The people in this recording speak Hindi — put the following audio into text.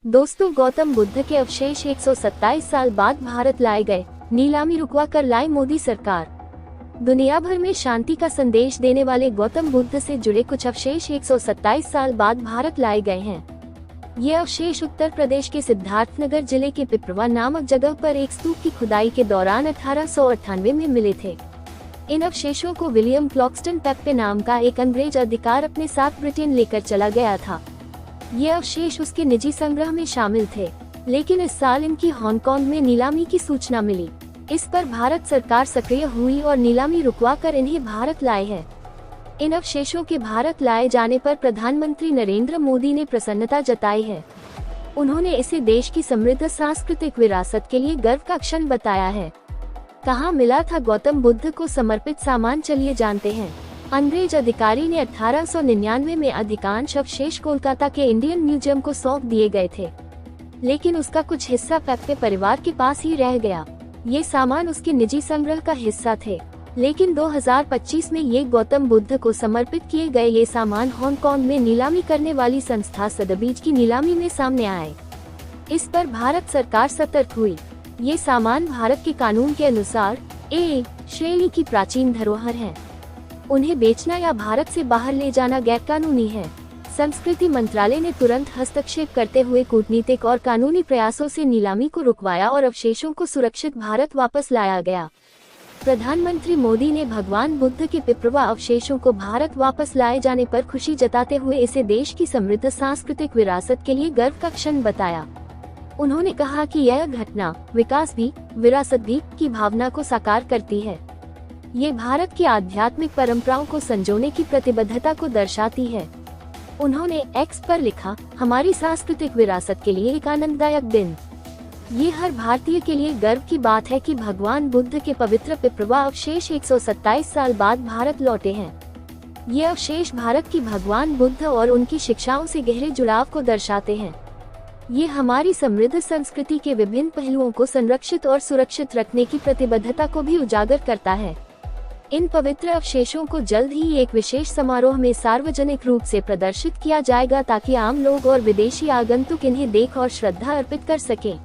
दोस्तों, गौतम बुद्ध के अवशेष 127 साल बाद भारत लाए गए, नीलामी रुकवा कर लाई मोदी सरकार। दुनिया भर में शांति का संदेश देने वाले गौतम बुद्ध से जुड़े कुछ अवशेष 127 साल बाद भारत लाए गए हैं। ये अवशेष उत्तर प्रदेश के सिद्धार्थनगर जिले के पिपरवा नामक जगह पर एक स्तूप की खुदाई के दौरान 1898 में मिले थे। इन अवशेषों को विलियम क्लॉक्सटन पेप्पे नाम का एक अंग्रेज अधिकार अपने साथ ब्रिटेन लेकर चला गया था। ये अवशेष उसके निजी संग्रह में शामिल थे, लेकिन इस साल इनकी हांगकांग में नीलामी की सूचना मिली। इस पर भारत सरकार सक्रिय हुई और नीलामी रुकवा कर इन्हें भारत लाए हैं। इन अवशेषों के भारत लाए जाने पर प्रधानमंत्री नरेंद्र मोदी ने प्रसन्नता जताई है। उन्होंने इसे देश की समृद्ध सांस्कृतिक विरासत के लिए गर्व का क्षण बताया है। कहाँ मिला था गौतम बुद्ध को समर्पित सामान, चलिए जानते हैं। अंग्रेज अधिकारी ने 1899 में अधिकांश अवशेष कोलकाता के इंडियन म्यूजियम को सौंप दिए गए थे, लेकिन उसका कुछ हिस्सा पेप्पे परिवार के पास ही रह गया। ये सामान उसके निजी संग्रह का हिस्सा थे, लेकिन 2025 में ये गौतम बुद्ध को समर्पित किए गए ये सामान हांगकांग में नीलामी करने वाली संस्था सदबीज की नीलामी में सामने आए। इस पर भारत सरकार सतर्क हुई। ये सामान भारत के कानून के अनुसार ए श्रेणी की प्राचीन धरोहर है। उन्हें बेचना या भारत से बाहर ले जाना गैरकानूनी है। संस्कृति मंत्रालय ने तुरंत हस्तक्षेप करते हुए कूटनीतिक और कानूनी प्रयासों से नीलामी को रुकवाया और अवशेषों को सुरक्षित भारत वापस लाया गया। प्रधानमंत्री मोदी ने भगवान बुद्ध के पिपरवा अवशेषों को भारत वापस लाए जाने पर खुशी जताते हुए इसे देश की समृद्ध सांस्कृतिक विरासत के लिए गर्व का क्षण बताया। उन्होंने कहा कि यह घटना विकास भी, विरासत भी की भावना को साकार करती है। ये भारत की आध्यात्मिक परंपराओं को संजोने की प्रतिबद्धता को दर्शाती है। उन्होंने एक्स पर लिखा, हमारी सांस्कृतिक विरासत के लिए एक आनंददायक दिन। ये हर भारतीय के लिए गर्व की बात है कि भगवान बुद्ध के पवित्र पिपरवा अवशेष 127 साल बाद भारत लौटे हैं। ये अवशेष भारत की भगवान बुद्ध और उनकी शिक्षाओं से गहरे जुड़ाव को दर्शाते हैं। ये हमारी समृद्ध संस्कृति के विभिन्न पहलुओं को संरक्षित और सुरक्षित रखने की प्रतिबद्धता को भी उजागर करता है। इन पवित्र अवशेषों को जल्द ही एक विशेष समारोह में सार्वजनिक रूप से प्रदर्शित किया जाएगा, ताकि आम लोग और विदेशी आगंतुक इन्हें देख और श्रद्धा अर्पित कर सकें।